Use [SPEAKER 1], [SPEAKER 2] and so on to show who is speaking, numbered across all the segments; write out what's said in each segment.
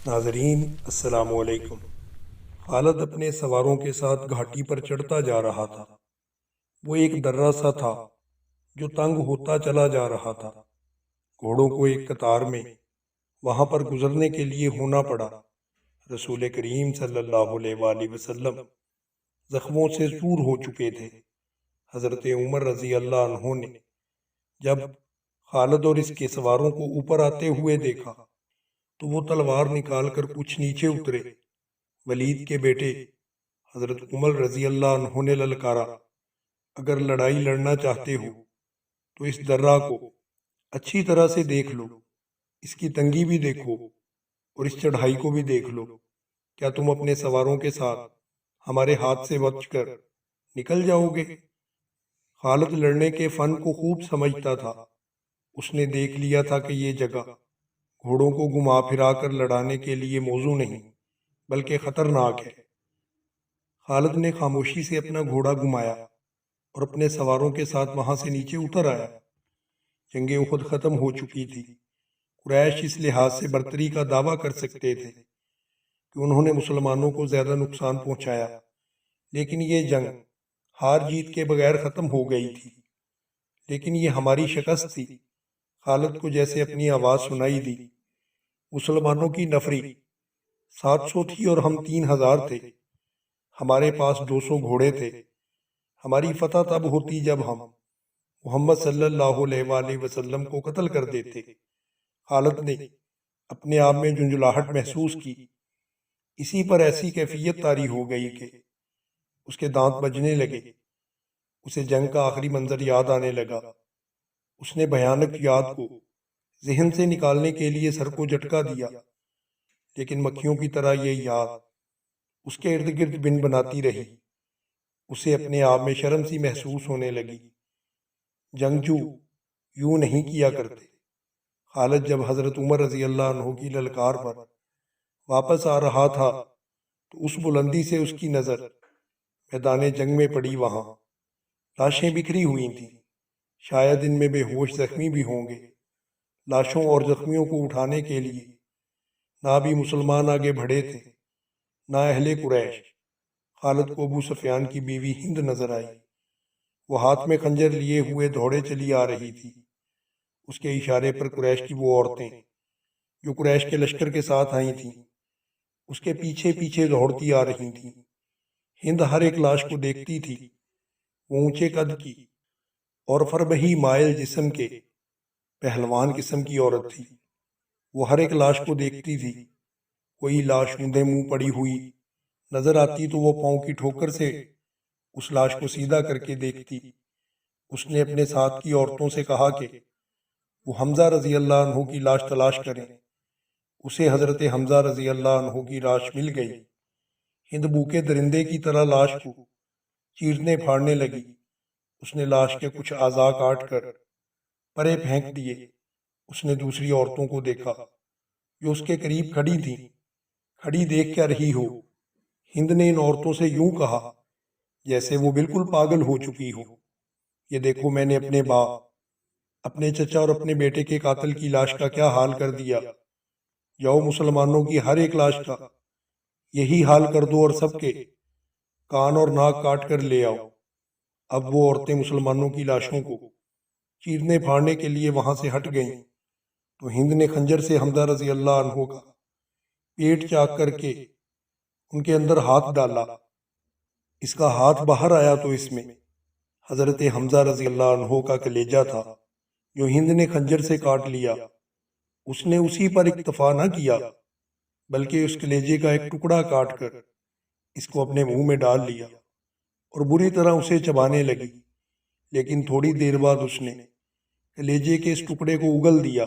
[SPEAKER 1] ناظرین السلام علیکم۔ خالد اپنے سواروں کے ساتھ گھاٹی پر چڑھتا جا رہا تھا۔ وہ ایک درہ سا تھا جو تنگ ہوتا چلا جا رہا تھا۔ گھوڑوں کو ایک قطار میں وہاں پر گزرنے کے لیے ہونا پڑا۔ رسول کریم صلی اللہ علیہ وآلہ وسلم زخموں سے چور ہو چکے تھے۔ حضرت عمر رضی اللہ عنہ نے جب خالد اور اس کے سواروں کو اوپر آتے ہوئے دیکھا تو وہ تلوار نکال کر کچھ نیچے اترے۔ ولید کے بیٹے حضرت عمر رضی اللہ عنہ نے للکارا، اگر لڑائی لڑنا چاہتے ہو تو اس درہ کو اچھی طرح سے دیکھ لو، اس کی تنگی بھی دیکھو اور اس چڑھائی کو بھی دیکھ لو۔ کیا تم اپنے سواروں کے ساتھ ہمارے ہاتھ سے بچ کر نکل جاؤ گے؟ خالد لڑنے کے فن کو خوب سمجھتا تھا۔ اس نے دیکھ لیا تھا کہ یہ جگہ گھوڑوں کو گھما پھرا کر لڑانے کے لیے موزوں نہیں بلکہ خطرناک ہے۔ خالد نے خاموشی سے اپنا گھوڑا گھمایا اور اپنے سواروں کے ساتھ وہاں سے نیچے اتر آیا۔ جنگ احد ختم ہو چکی تھی۔ قریش اس لحاظ سے برتری کا دعویٰ کر سکتے تھے کہ انہوں نے مسلمانوں کو زیادہ نقصان پہنچایا، لیکن یہ جنگ ہار جیت کے بغیر ختم ہو گئی تھی۔ لیکن یہ ہماری شکست تھی۔ خالد کو جیسے اپنی آواز سنائی دی۔ مسلمانوں کی نفری 700 تھی اور ہم 3000 تھے۔ ہمارے پاس 200 گھوڑے تھے۔ ہماری فتح تب ہوتی جب ہم محمد صلی اللہ علیہ وآلہ وسلم کو قتل کر دیتے۔ خالد نے اپنے آپ میں جھنجھلاہٹ محسوس کی۔ اسی پر ایسی کیفیت طاری ہو گئی کہ اس کے دانت بجنے لگے۔ اسے جنگ کا آخری منظر یاد آنے لگا۔ اس نے بھیانک یاد کو ذہن سے نکالنے کے لیے سر کو جھٹکا دیا، لیکن مکھیوں کی طرح یہ یاد اس کے ارد گرد بن بناتی رہی۔ اسے اپنے آپ میں شرم سی محسوس ہونے لگی۔ جنگجو یوں نہیں کیا کرتے۔ خالد جب حضرت عمر رضی اللہ عنہ کی للکار پر واپس آ رہا تھا تو اس بلندی سے اس کی نظر میدان جنگ میں پڑی۔ وہاں لاشیں بکھری ہوئی تھیں، شاید ان میں بے ہوش زخمی بھی ہوں گے۔ لاشوں اور زخمیوں کو اٹھانے کے لیے نہ بھی مسلمان آگے بڑھے تھے نہ اہل قریش۔ خالد کو ابو سفیان کی بیوی ہند نظر آئی۔ وہ ہاتھ میں خنجر لیے ہوئے دوڑے چلی آ رہی تھی۔ اس کے اشارے پر قریش کی وہ عورتیں جو قریش کے لشکر کے ساتھ آئی تھیں اس کے پیچھے پیچھے دوڑتی آ رہی تھیں۔ ہند ہر ایک لاش کو دیکھتی تھی۔ وہ اونچے قد کی اور فربہی مائل جسم کے پہلوان قسم کی عورت تھی۔ وہ ہر ایک لاش کو دیکھتی تھی۔ کوئی لاش اوندے منہ پڑی ہوئی نظر آتی تو وہ پاؤں کی ٹھوکر سے اس لاش کو سیدھا کر کے دیکھتی۔ اس نے اپنے ساتھ کی عورتوں سے کہا کہ وہ حمزہ رضی اللہ عنہ کی لاش تلاش کریں۔ اسے حضرت حمزہ رضی اللہ عنہ کی لاش مل گئی۔ ہند بھوکے درندے کی طرح لاش کو چیرنے پھاڑنے لگی۔ اس نے لاش کے کچھ اعضاء کاٹ کر پرے پھینک دیے۔ اس نے دوسری عورتوں کو دیکھا جو اس کے قریب کھڑی تھیں۔ کھڑی دیکھ کیا رہی ہو؟ ہند نے ان عورتوں سے یوں کہا جیسے وہ بالکل پاگل ہو چکی ہو۔ یہ دیکھو، میں نے اپنے باپ، اپنے چچا اور اپنے بیٹے کے قاتل کی لاش کا کیا حال کر دیا۔ جاؤ مسلمانوں کی ہر ایک لاش کا یہی حال کر دو اور سب کے کان اور ناک کاٹ کر لے آؤ۔ اب وہ عورتیں مسلمانوں کی لاشوں کو چیرنے پھاڑنے کے لیے وہاں سے ہٹ گئیں تو ہند نے خنجر سے حمزہ رضی اللہ عنہ کا پیٹ چاک کر کے ان کے اندر ہاتھ ڈالا۔ اس کا ہاتھ باہر آیا تو اس میں حضرت حمزہ رضی اللہ عنہ کا کلیجہ تھا جو ہند نے خنجر سے کاٹ لیا۔ اس نے اسی پر اکتفا نہ کیا بلکہ اس کلیجے کا ایک ٹکڑا کاٹ کر اس کو اپنے منہ میں ڈال لیا اور بری طرح اسے چبانے لگی۔ لیکن تھوڑی دیر بعد اس نے کلیجے کے اس ٹکڑے کو اگل دیا۔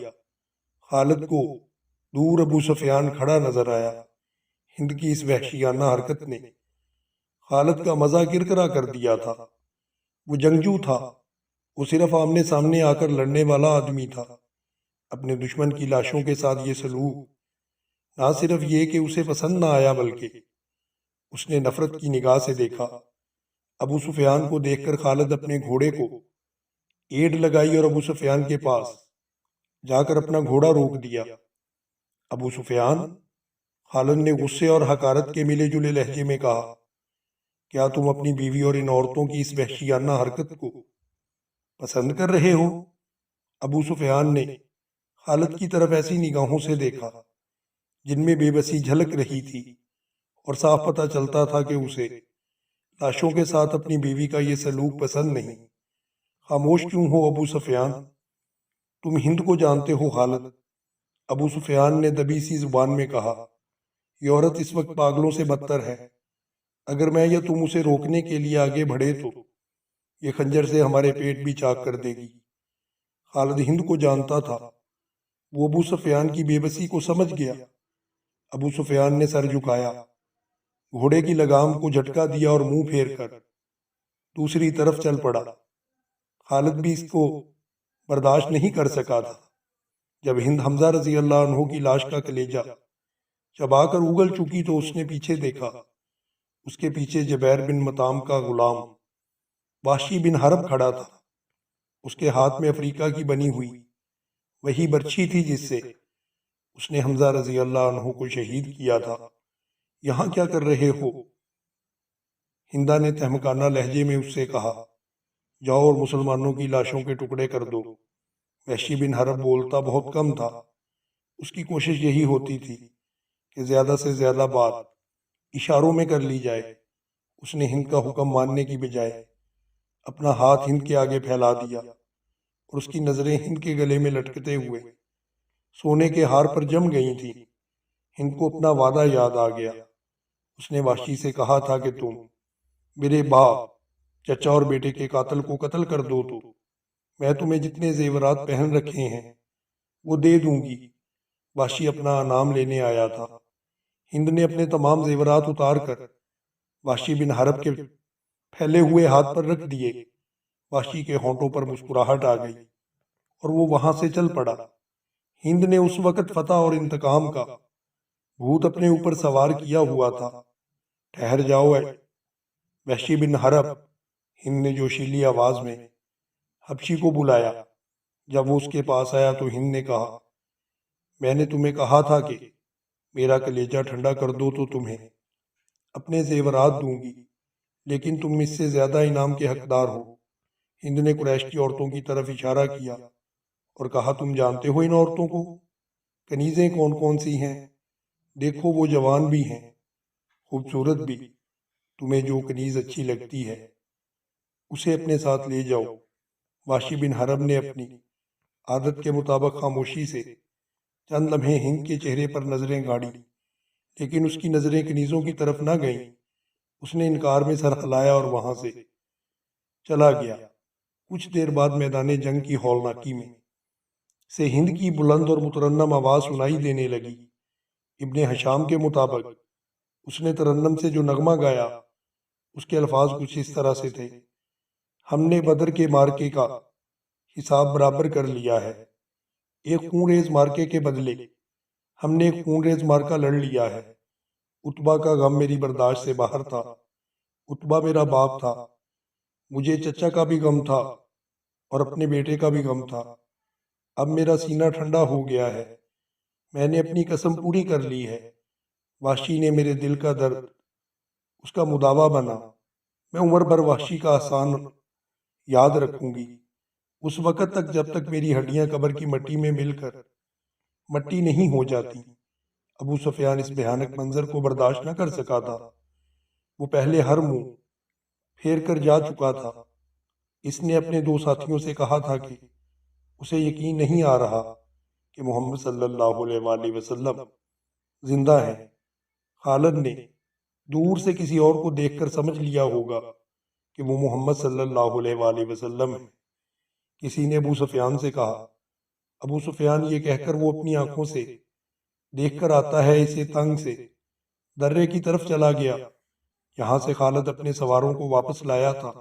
[SPEAKER 1] خالد کو دور ابو سفیان کھڑا نظر آیا۔ ہند کی اس وحشیانہ حرکت نے خالد کا مزہ کرکرا کر دیا تھا۔ وہ جنگجو تھا۔ وہ صرف آمنے سامنے آ کر لڑنے والا آدمی تھا۔ اپنے دشمن کی لاشوں کے ساتھ یہ سلوک نہ صرف یہ کہ اسے پسند نہ آیا بلکہ اس نے نفرت کی نگاہ سے دیکھا۔ ابو سفیان کو دیکھ کر خالد اپنے گھوڑے کو ایڑ لگائی اور ابو سفیان کے پاس جا کر اپنا گھوڑا روک دیا۔ ابو سفیان، خالد نے غصے اور حقارت کے ملے جلے لہجے میں کہا، کیا تم اپنی بیوی اور ان عورتوں کی اس وحشیانہ حرکت کو پسند کر رہے ہو؟ ابو سفیان نے خالد کی طرف ایسی نگاہوں سے دیکھا جن میں بے بسی جھلک رہی تھی اور صاف پتہ چلتا تھا کہ اسے لاشوں کے ساتھ اپنی بیوی کا یہ سلوک پسند نہیں۔ خاموش کیوں ہو ابو سفیان؟ تم ہند کو جانتے ہو خالد؟ ابو سفیان نے دبی سی زبان میں کہا، یہ عورت اس وقت پاگلوں سے بدتر ہے۔ اگر میں یا تم اسے روکنے کے لیے آگے بڑھے تو یہ خنجر سے ہمارے پیٹ بھی چاک کر دے گی۔ خالد ہند کو جانتا تھا، وہ ابو سفیان کی بے بسی کو سمجھ گیا۔ ابو سفیان نے سر جھکایا، گھوڑے کی لگام کو جھٹکا دیا اور منہ پھیر کر دوسری طرف چل پڑا۔ خالد بھی اس کو برداشت نہیں کر سکا تھا جب ہند حمزہ رضی اللہ عنہ کی لاش کا کلیجہ چبا کر اگل چکی تو اس نے پیچھے دیکھا۔ اس کے پیچھے جبیر بن مطعم کا غلام وحشی بن حرب کھڑا تھا۔ اس کے ہاتھ میں افریقہ کی بنی ہوئی وہی برچھی تھی جس سے اس نے حمزہ رضی اللہ عنہ کو شہید کیا تھا۔ یہاں کیا کر رہے ہو؟ ہندا نے تہمکانہ لہجے میں اس سے کہا، جاؤ اور مسلمانوں کی لاشوں کے ٹکڑے کر دو۔ وحشی بن حرب بولتا بہت کم تھا۔ اس کی کوشش یہی ہوتی تھی کہ زیادہ سے زیادہ بات اشاروں میں کر لی جائے۔ اس نے ہند کا حکم ماننے کی بجائے اپنا ہاتھ ہند کے آگے پھیلا دیا اور اس کی نظریں ہند کے گلے میں لٹکتے ہوئے سونے کے ہار پر جم گئی تھیں۔ ہند کو اپنا وعدہ یاد آ گیا۔ اس نے وحشی سے کہا تھا کہ تم میرے باپ، چچا اور بیٹے کے قاتل کو قتل کر دو تو میں تمہیں جتنے زیورات پہن رکھے ہیں وہ دے دوں گی۔ وحشی اپنا انعام لینے آیا تھا۔ ہند نے اپنے تمام زیورات اتار کر وحشی بن حرب کے پھیلے ہوئے ہاتھ پر رکھ دیے۔ وحشی کے ہونٹوں پر مسکراہٹ آ گئی اور وہ وہاں سے چل پڑا۔ ہند نے اس وقت فتح اور انتقام کا بھوت اپنے اوپر سوار کیا ہوا تھا۔ ٹھہر جاؤ اے وحشی بن حرب، ہند نے جوشیلی آواز میں حبشی کو بلایا۔ جب وہ اس کے پاس آیا تو ہند نے کہا، میں نے تمہیں کہا تھا کہ میرا کلیجہ ٹھنڈا کر دو تو تمہیں اپنے زیورات دوں گی، لیکن تم اس سے زیادہ انعام کے حقدار ہو۔ ہند نے قریش کی عورتوں کی طرف اشارہ کیا اور کہا، تم جانتے ہو ان عورتوں کو؟ کنیزیں کون کون سی ہیں؟ دیکھو وہ جوان بھی ہیں، خوبصورت بھی۔ تمہیں جو کنیز اچھی لگتی ہے اسے اپنے ساتھ لے جاؤ۔ وحشی بن حرب نے اپنی عادت کے مطابق خاموشی سے چند لمحے ہند کے چہرے پر نظریں گاڑی، لیکن اس کی نظریں کنیزوں کی طرف نہ گئیں۔ اس نے انکار میں سر ہلایا اور وہاں سے چلا گیا۔ کچھ دیر بعد میدان جنگ کی ہولناکی میں سے ہند کی بلند اور مترنم آواز سنائی دینے لگی۔ ابن حشام کے مطابق اس نے ترنم سے جو نغمہ گایا اس کے الفاظ کچھ اس طرح سے تھے، ہم نے بدر کے مارکے کا حساب برابر کر لیا ہے۔ ایک خون ریز مارکے کے بدلے ہم نے ایک خون ریز مارکا لڑ لیا ہے۔ اتبا کا غم میری برداشت سے باہر تھا۔ اتبا میرا باپ تھا، مجھے چچا کا بھی غم تھا اور اپنے بیٹے کا بھی غم تھا۔ اب میرا سینہ ٹھنڈا ہو گیا ہے، میں نے اپنی قسم پوری کر لی ہے۔ وحشی نے میرے دل کا درد اس کا مداوا بنا۔ میں عمر بھر وحشی کا احسان یاد رکھوں گی، اس وقت تک جب تک میری ہڈیاں قبر کی مٹی میں مل کر مٹی نہیں ہو جاتی۔ ابو سفیان اس بھیانک منظر کو برداشت نہ کر سکا تھا۔ وہ پہلے ہر منہ پھیر کر جا چکا تھا۔ اس نے اپنے دو ساتھیوں سے کہا تھا کہ اسے یقین نہیں آ رہا کہ محمد صلی اللہ علیہ وآلہ وسلم زندہ ہیں۔ خالد نے دور سے کسی اور کو دیکھ کر سمجھ لیا ہوگا کہ وہ محمد صلی اللہ علیہ وآلہ وسلم ہے۔ کسی نے ابو سفیان سے کہا، ابو سفیان یہ کہہ کر وہ اپنی آنکھوں سے دیکھ کر آتا ہے اسے تنگ سے درے کی طرف چلا گیا جہاں سے خالد اپنے سواروں کو واپس لایا تھا۔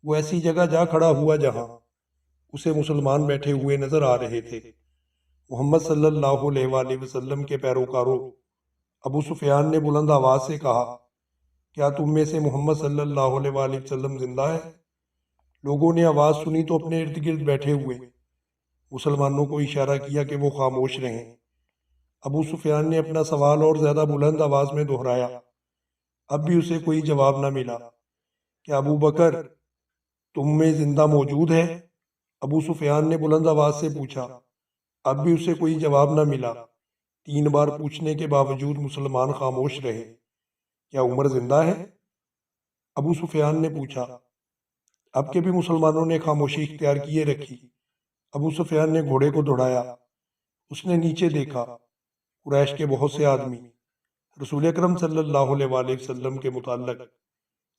[SPEAKER 1] وہ ایسی جگہ جا کھڑا ہوا جہاں اسے مسلمان بیٹھے ہوئے نظر آ رہے تھے۔ محمد صلی اللہ علیہ وآلہ وسلم کے پیروکاروں، ابو سفیان نے بلند آواز سے کہا، کیا تم میں سے محمد صلی اللہ علیہ وآلہ وسلم زندہ ہے؟ لوگوں نے آواز سنی تو اپنے ارد گرد بیٹھے ہوئے مسلمانوں کو اشارہ کیا کہ وہ خاموش رہیں۔ ابو سفیان نے اپنا سوال اور زیادہ بلند آواز میں دہرایا۔ اب بھی اسے کوئی جواب نہ ملا۔ کیا ابو بکر تم میں زندہ موجود ہے؟ ابو سفیان نے بلند آواز سے پوچھا۔ اب بھی اسے کوئی جواب نہ ملا۔ 3 بار پوچھنے کے باوجود مسلمان خاموش رہے۔ کیا عمر زندہ ہے؟ ابو سفیان نے پوچھا۔ اب کے بھی مسلمانوں نے خاموشی اختیار کیے رکھی۔ ابو سفیان نے گھوڑے کو دوڑایا۔ اس نے نیچے دیکھا۔ قریش کے بہت سے آدمی رسول اکرم صلی اللہ علیہ وآلہ وسلم کے متعلق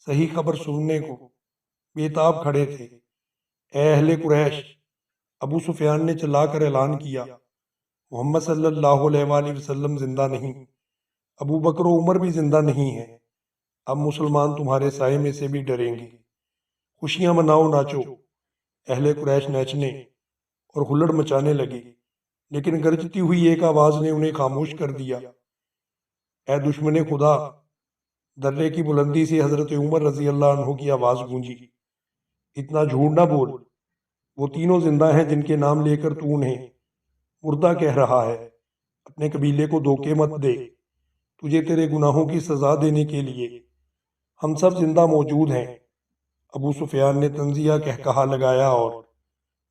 [SPEAKER 1] صحیح خبر سننے کو بے تاب کھڑے تھے۔ اے اہل قریش، ابو سفیان نے چلا کر اعلان کیا، محمد صلی اللہ علیہ وآلہ وسلم زندہ نہیں، ابو بکر و عمر بھی زندہ نہیں ہیں۔ اب مسلمان تمہارے سائے میں سے بھی ڈریں گے۔ خوشیاں مناؤ، ناچو۔ اہل قریش ناچنے اور ہلڑ مچانے لگے، لیکن گرجتی ہوئی ایک آواز نے انہیں خاموش کر دیا۔ اے دشمن خدا! درے کی بلندی سے حضرت عمر رضی اللہ عنہ کی آواز گونجی۔ اتنا جھوٹ نہ بول، وہ تینوں زندہ ہیں جن کے نام لے کر تو انہیں مردہ کہہ رہا ہے۔ اپنے قبیلے کو دھوکے مت دے، تجھے تیرے گناہوں کی سزا دینے کے لیے ہم سب زندہ موجود ہیں۔ ابو سفیان نے طنزیہ کہا لگایا اور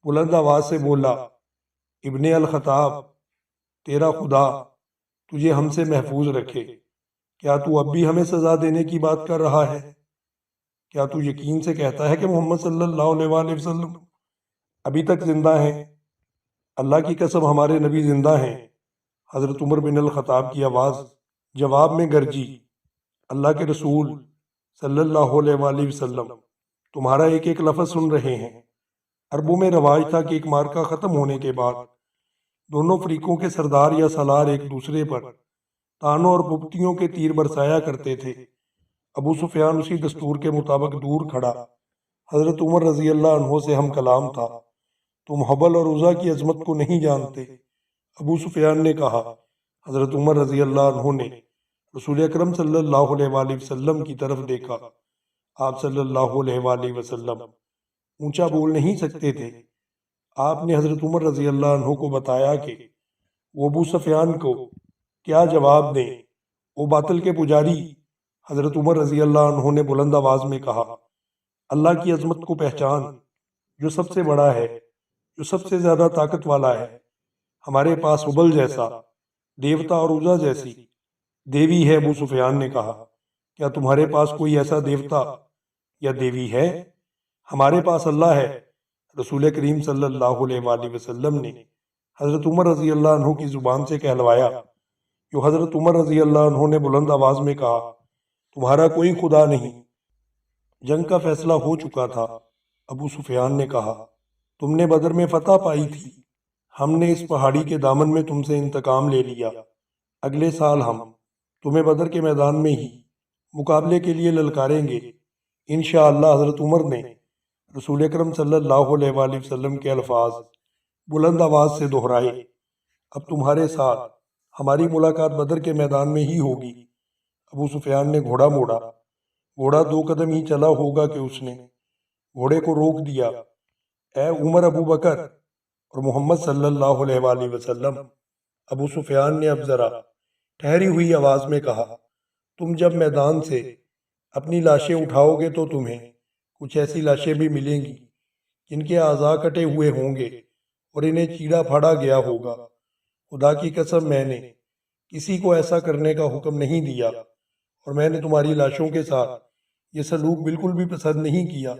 [SPEAKER 1] بلند آواز سے بولا، ابن الخطاب، تیرا خدا تجھے ہم سے محفوظ رکھے۔ کیا تو اب بھی ہمیں سزا دینے کی بات کر رہا ہے؟ کیا تو یقین سے کہتا ہے کہ محمد صلی اللہ علیہ وآلہ وسلم ابھی تک زندہ ہیں؟ اللہ کی قسم ہمارے نبی زندہ ہیں۔ حضرت عمر بن الخطاب کی آواز جواب میں گرجی، اللہ کے رسول صلی اللہ علیہ وآلہ وسلم تمہارا ایک ایک لفظ سن رہے ہیں۔ عربوں میں رواج تھا کہ ایک مارکہ ختم ہونے کے بعد دونوں فریقوں کے سردار یا سالار ایک دوسرے پر تانوں اور بگٹیوں کے تیر برسایا کرتے تھے۔ ابو سفیان اسی دستور کے مطابق دور کھڑا حضرت عمر رضی اللہ عنہ سے ہم کلام تھا۔ تم حبل اور عزا کی عظمت کو نہیں جانتے، ابو سفیان نے کہا۔ حضرت عمر رضی اللہ عنہ نے رسول اکرم صلی اللہ علیہ وآلہ وسلم کی طرف دیکھا۔ آپ صلی اللہ علیہ وآلہ وسلم اونچا بول نہیں سکتے تھے۔ آپ نے حضرت عمر رضی اللہ عنہ کو بتایا کہ وہ ابو سفیان کو کیا جواب دیں۔ وہ باطل کے پجاری حضرت عمر رضی اللہ عنہ نے بلند آواز میں کہا، اللہ کی عظمت کو پہچان، جو سب سے بڑا ہے، جو سب سے زیادہ طاقت والا ہے۔ ہمارے پاس حبل جیسا دیوتا اور عزا جیسی دیوی ہے۔ ابو سفیان نے کہا، کیا تمہارے پاس کوئی ایسا دیوتا یا دیوی ہے؟ ہمارے پاس اللہ ہے۔ رسول کریم صلی اللہ علیہ وآلہ وسلم نے حضرت عمر رضی اللہ عنہ کی زبان سے کہلوایا۔ جو حضرت عمر رضی اللہ عنہ نے بلند آواز میں کہا، تمہارا کوئی خدا نہیں۔ جنگ کا فیصلہ ہو چکا تھا۔ ابو سفیان نے کہا، تم نے بدر میں فتح پائی تھی، ہم نے اس پہاڑی کے دامن میں تم سے انتقام لے لیا۔ اگلے سال ہم تمہیں بدر کے میدان میں ہی مقابلے کے لیے للکاریں گے انشاءاللہ۔ حضرت عمر نے رسول اکرم صلی اللہ علیہ وآلہ وسلم کے الفاظ بلند آواز سے دہرائے۔ اب تمہارے ساتھ ہماری ملاقات بدر کے میدان میں ہی ہوگی۔ ابو سفیان نے گھوڑا موڑا۔ گھوڑا 2 قدم ہی چلا ہوگا کہ اس نے گھوڑے کو روک دیا۔ اے عمر، ابو بکر اور محمد صلی اللہ علیہ وآلہ وسلم، ابو سفیان نے اب ذرا ٹھہری ہوئی آواز میں کہا، تم جب میدان سے اپنی لاشیں اٹھاؤ گے تو تمہیں کچھ ایسی لاشیں بھی ملیں گی جن کے اعضاء کٹے ہوئے ہوں گے اور انہیں چیڑا پھاڑا گیا ہوگا۔ خدا کی قسم، میں نے کسی کو ایسا کرنے کا حکم نہیں دیا، اور میں نے تمہاری لاشوں کے ساتھ یہ سلوک بالکل بھی پسند نہیں کیا۔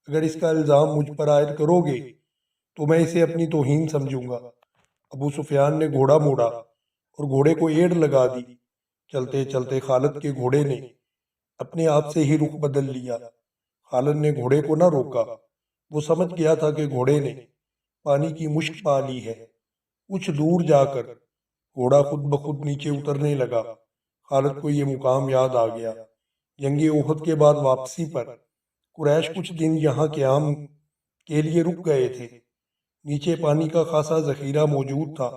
[SPEAKER 1] اگر اس کا الزام مجھ پر عائد کرو گے تو میں اسے اپنی توہین سمجھوں گا۔ ابو سفیان نے گھوڑا موڑا اور گھوڑے کو ایڑ لگا دی۔ چلتے چلتے خالد کے گھوڑے نے اپنے آپ سے ہی رخ بدل لیا۔ خالد نے گھوڑے کو نہ روکا، وہ سمجھ گیا تھا کہ گھوڑے نے پانی کی مشک پا لی ہے۔ کچھ دور جا کر گھوڑا خود بخود نیچے اترنے لگا۔ خالد کو یہ مقام یاد آ گیا۔ جنگ احد کے بعد واپسی پر قریش کچھ دن یہاں قیام کے لیے رک گئے تھے۔ نیچے پانی کا خاصا ذخیرہ موجود تھا۔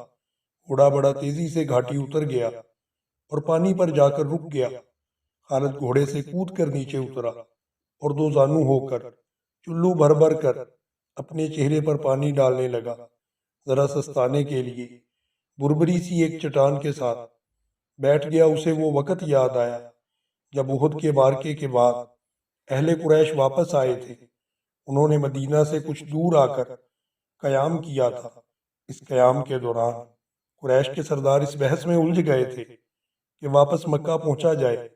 [SPEAKER 1] گھوڑا بڑا تیزی سے گھاٹی اتر گیا اور پانی پر جا کر رک گیا۔ خالد گھوڑے سے کود کر نیچے اترا اور 2 زانو ہو کر چلو بھر بھر کر اپنے چہرے پر پانی ڈالنے لگا، ذرا سستانے کے لیے۔ بربری سی ایک چٹان کے ساتھ بیٹھ گیا۔ اسے وہ وقت یاد آیا جب احد کے معرکے کے بعد اہل قریش واپس آئے تھے۔ انہوں نے مدینہ سے کچھ دور آ کر قیام کیا تھا۔ اس قیام کے دوران قریش کے سردار اس بحث میں الجھ گئے تھے کہ واپس مکہ پہنچا جائے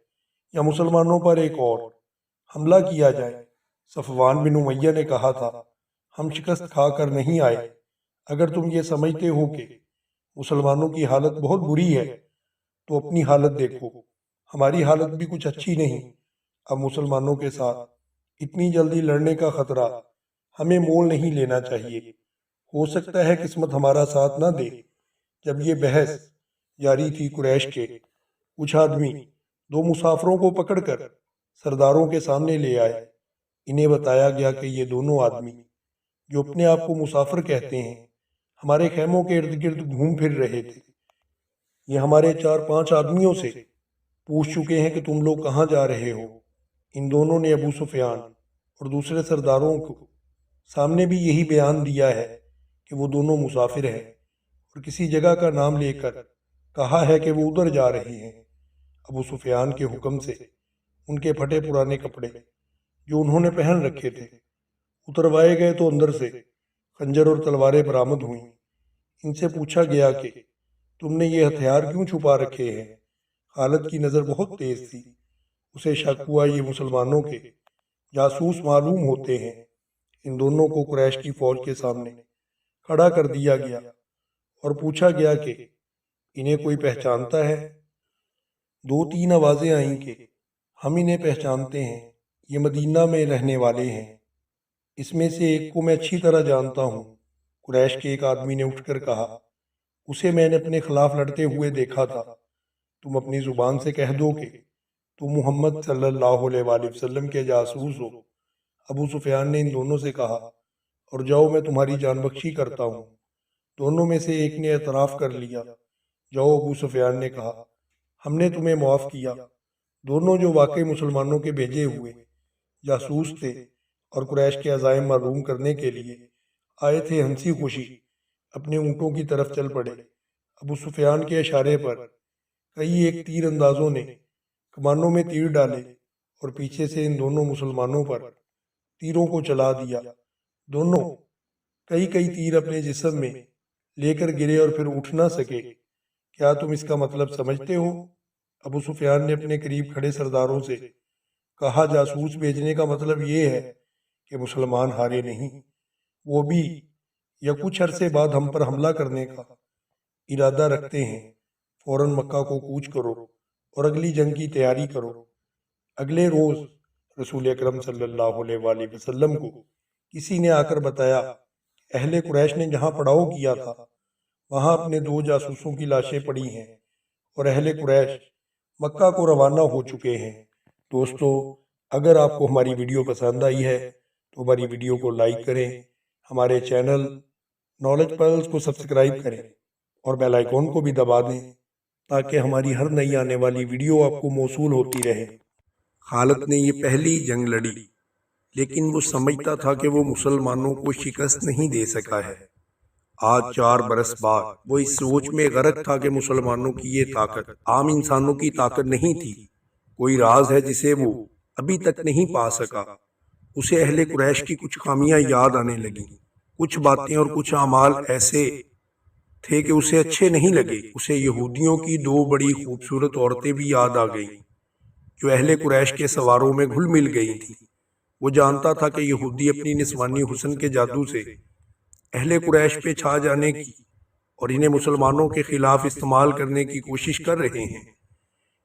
[SPEAKER 1] یا مسلمانوں پر ایک اور حملہ کیا جائے۔ صفوان بن امیہ نے کہا تھا، ہم شکست کھا کر نہیں آئے۔ اگر تم یہ سمجھتے ہو کہ مسلمانوں کی حالت بہت بری ہے تو اپنی حالت دیکھو، ہماری حالت بھی کچھ اچھی نہیں۔ اب مسلمانوں کے ساتھ اتنی جلدی لڑنے کا خطرہ ہمیں مول نہیں لینا چاہیے۔ ہو سکتا ہے قسمت ہمارا ساتھ نہ دے۔ جب یہ بحث جاری تھی، قریش کے کچھ آدمی دو مسافروں کو پکڑ کر سرداروں کے سامنے لے آئے۔ انہیں بتایا گیا کہ یہ دونوں آدمی جو اپنے آپ کو مسافر کہتے ہیں ہمارے خیموں کے ارد گرد گھوم پھر رہے تھے۔ یہ ہمارے 4-5 آدمیوں سے پوچھ چکے ہیں کہ تم لوگ کہاں جا رہے ہو۔ ان دونوں نے ابو سفیان اور دوسرے سرداروں کو سامنے بھی یہی بیان دیا ہے کہ وہ دونوں مسافر ہیں، اور کسی جگہ کا نام لے کر کہا ہے کہ وہ ادھر جا رہے ہیں۔ ابو سفیان کے حکم سے ان کے پھٹے پرانے کپڑے جو انہوں نے پہن رکھے تھے اتروائے گئے تو اندر سے خنجر اور تلواریں برآمد ہوئیں۔ ان سے پوچھا گیا کہ تم نے یہ ہتھیار کیوں چھپا رکھے ہیں؟ خالد کی نظر بہت تیز تھی۔ اسے شک ہوا یہ مسلمانوں کے جاسوس معلوم ہوتے ہیں۔ ان دونوں کو قریش کی فوج کے سامنے کھڑا کر دیا گیا اور پوچھا گیا کہ انہیں کوئی پہچانتا ہے؟ 2-3 آوازیں آئیں کہ ہم انہیں پہچانتے ہیں، یہ مدینہ میں رہنے والے ہیں۔ اس میں سے ایک کو میں اچھی طرح جانتا ہوں۔ قریش کے ایک آدمی نے اٹھ کر کہا، اسے میں نے اپنے خلاف لڑتے ہوئے دیکھا تھا۔ تم اپنی زبان سے کہہ دو کہ تم محمد صلی اللہ علیہ وآلہ وسلم کے جاسوس ہو۔ ابو سفیان نے ان دونوں سے کہا، اور جاؤ میں تمہاری جان بخشی کرتا ہوں۔ دونوں میں سے ایک نے اعتراف کر لیا۔ جاؤ، ابو سفیان نے کہا، ہم نے تمہیں معاف کیا۔ دونوں جو واقعی مسلمانوں کے بھیجے ہوئے جاسوس تھے اور قریش کے عزائم معلوم کرنے کے لیے آئے تھے، ہنسی خوشی اپنے اونٹوں کی طرف چل پڑے۔ ابو سفیان کے اشارے پر کئی ایک تیر اندازوں نے کمانوں میں تیر ڈالے اور پیچھے سے ان دونوں مسلمانوں پر تیروں کو چلا دیا۔ دونوں کئی تیر اپنے جسم میں لے کر گرے اور پھر اٹھ نہ سکے۔ کیا تم اس کا مطلب سمجھتے ہو؟ ابو سفیان نے اپنے قریب کھڑے سرداروں سے کہا، جاسوس بھیجنے کا مطلب یہ ہے کہ مسلمان ہارے نہیں، وہ بھی یا کچھ عرصے بعد ہم پر حملہ کرنے کا ارادہ رکھتے ہیں۔ فوراً مکہ کو کوچ کرو اور اگلی جنگ کی تیاری کرو۔ اگلے روز رسول اکرم صلی اللہ علیہ وآلہ وسلم کو کسی نے آ کر بتایا کہ اہل قریش نے جہاں پڑاؤ کیا تھا وہاں اپنے 2 جاسوسوں کی لاشیں پڑی ہیں اور اہل قریش مکہ کو روانہ ہو چکے ہیں۔ دوستو، اگر آپ کو ہماری ویڈیو پسند آئی ہے تو ہماری ویڈیو کو لائک کریں، ہمارے چینل نالج پلس کو سبسکرائب کریں اور بیل آئیکن کو بھی دبا دیں تاکہ ہماری ہر نئی آنے والی ویڈیو آپ کو موصول ہوتی رہے۔ خالد نے یہ پہلی جنگ لڑی، لیکن وہ سمجھتا تھا کہ وہ مسلمانوں کو شکست نہیں دے سکا ہے۔ آج 4 برس بعد وہ اس سوچ میں غرق تھا کہ مسلمانوں کی یہ طاقت عام انسانوں کی طاقت نہیں تھی۔ کوئی راز ہے جسے وہ ابھی تک نہیں پا سکا۔ اسے اہل قریش کی کچھ خامیاں یاد آنے لگیں۔ کچھ باتیں اور کچھ اعمال ایسے تھے کہ اسے اچھے نہیں لگے۔ اسے یہودیوں کی 2 بڑی خوبصورت عورتیں بھی یاد آ گئیں جو اہل قریش کے سواروں میں گھل مل گئی تھیں۔ وہ جانتا تھا کہ یہودی اپنی نسوانی حسن کے جادو سے اہل قریش پہ چھا جانے کی اور انہیں مسلمانوں کے خلاف استعمال کرنے کی کوشش کر رہے ہیں۔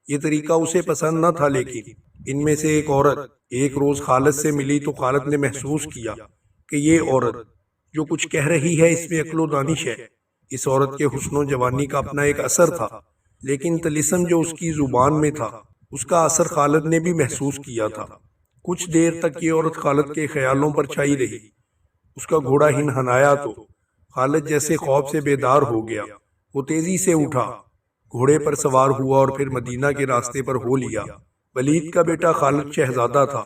[SPEAKER 1] یہ طریقہ اسے پسند نہ تھا، لیکن ان میں سے ایک عورت ایک روز خالد سے ملی تو خالد نے محسوس کیا کہ یہ عورت جو کچھ کہہ رہی ہے اس میں عقل و دانش ہے۔ اس عورت کے حسن و جوانی کا اپنا ایک اثر تھا، لیکن طلسم جو اس کی زبان میں تھا اس کا اثر خالد نے بھی محسوس کیا تھا۔ کچھ دیر تک یہ عورت خالد کے خیالوں پر چھائی رہی۔ اس کا گھوڑا ہنہنایا تو خالد جیسے خوف سے بیدار ہو گیا۔ وہ تیزی سے اٹھا، گھوڑے پر سوار ہوا اور پھر مدینہ کے راستے پر ہو لیا۔ ولید کا بیٹا خالد شہزادہ تھا،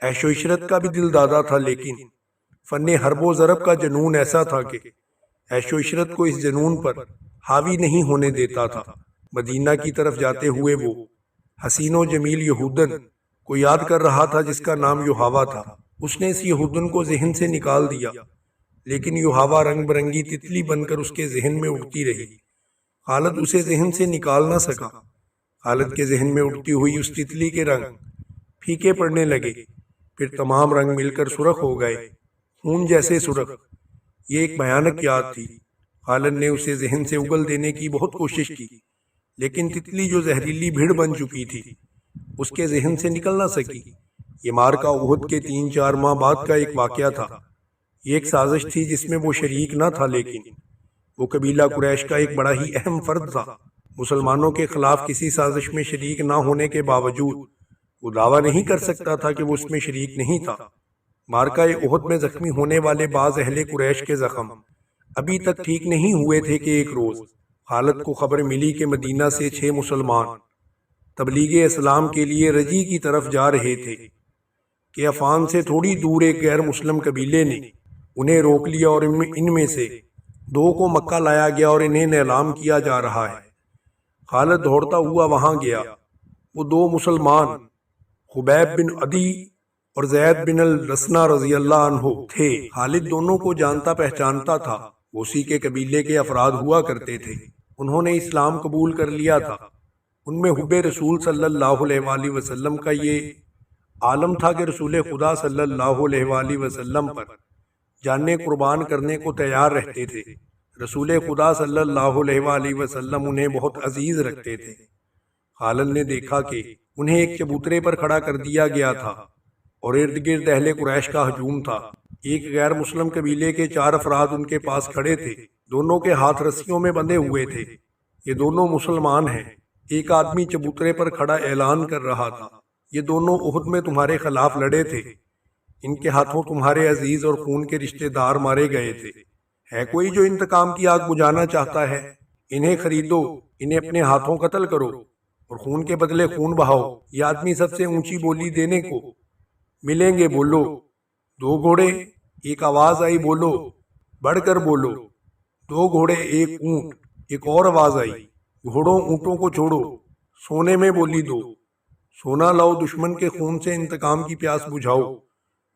[SPEAKER 1] عیش و عشرت کا بھی دل دادا تھا، لیکن فن حرب و ضرب کا جنون ایسا تھا کہ عیش و عشرت کو اس جنون پر حاوی نہیں ہونے دیتا تھا۔ مدینہ کی طرف جاتے ہوئے وہ حسین و جمیل یہودن کو یاد کر رہا تھا جس کا نام یوحاوا تھا۔ اس نے اس یہودن کو ذہن سے نکال دیا، لیکن یوحاوا رنگ برنگی تتلی بن کر اس کے ذہن میں اڑتی رہی۔ خالد اسے ذہن سے نکال نہ سکا۔ خالد کے ذہن میں اڑتی ہوئی اس تتلی کے رنگ پھیکے پڑنے لگے، پھر تمام رنگ مل کر سرخ ہو گئے، خون جیسے سرخ۔ یہ ایک بھیانک یاد تھی۔ خالد نے اسے ذہن سے اگل دینے کی بہت کوشش کی، لیکن تتلی جو زہریلی بھیڑ بن چکی تھی اس کے ذہن سے نکل نہ سکی۔ یہ معرکہ احد کے 3-4 ماہ بعد کا ایک واقعہ تھا۔ یہ ایک سازش تھی جس میں وہ شریک نہ تھا، لیکن وہ قبیلہ قریش کا ایک بڑا ہی اہم فرد تھا۔ مسلمانوں کے خلاف کسی سازش میں شریک نہ ہونے کے باوجود وہ دعویٰ نہیں کر سکتا تھا کہ وہ اس میں شریک نہیں تھا۔ معرکہ احد میں زخمی ہونے والے بعض اہل قریش کے زخم ابھی تک ٹھیک نہیں ہوئے تھے کہ ایک روز خالد کو خبر ملی کہ مدینہ سے 6 مسلمان تبلیغ اسلام کے لیے رجی کی طرف جا رہے تھے کہ عفان سے تھوڑی دور ایک غیر مسلم قبیلے نے انہیں روک لیا اور ان میں سے 2 کو مکہ لایا گیا اور انہیں نیلام کیا جا رہا ہے۔ خالد دوڑتا ہوا وہاں گیا۔ وہ 2 مسلمان خبیب بن عدی اور زید بن الرسنہ رضی اللہ عنہ تھے۔ خالد دونوں کو جانتا پہچانتا تھا، وہ اسی کے قبیلے کے افراد ہوا کرتے تھے۔ انہوں نے اسلام قبول کر لیا تھا۔ ان میں حب رسول صلی اللہ علیہ وآلہ وسلم کا یہ عالم تھا کہ رسول خدا صلی اللہ علیہ وآلہ وسلم پر جانیں قربان کرنے کو تیار رہتے تھے۔ رسول خدا صلی اللہ علیہ وآلہ وسلم انہیں بہت عزیز رکھتے تھے۔ خالد نے دیکھا کہ انہیں ایک چبوترے پر کھڑا کر دیا گیا تھا اور ارد گرد اہل قریش کا ہجوم تھا۔ ایک غیر مسلم قبیلے کے 4 افراد ان کے پاس کھڑے تھے، دونوں کے ہاتھ رسیوں میں بندھے ہوئے تھے۔ یہ دونوں مسلمان ہیں۔ ایک آدمی چبوترے پر کھڑا اعلان کر رہا تھا، یہ دونوں احد میں تمہارے خلاف لڑے تھے، ان کے ہاتھوں تمہارے عزیز اور خون کے رشتہ دار مارے گئے تھے۔ ہے کوئی جو انتقام کی آگ بجھانا چاہتا ہے؟ انہیں خریدو، انہیں اپنے ہاتھوں قتل کرو اور خون کے بدلے خون بہاؤ۔ یہ آدمی سب سے اونچی بولی دینے کو ملیں گے، بولو۔ 2 گھوڑے، ایک آواز آئی، بولو، بڑھ کر بولو۔ 2 گھوڑے، ایک اونٹ، ایک اور آواز آئی، گھوڑوں اونٹوں کو چھوڑو، سونے میں بولی دو، سونا لاؤ، دشمن کے خون سے انتقام کی پیاس بجھاؤ۔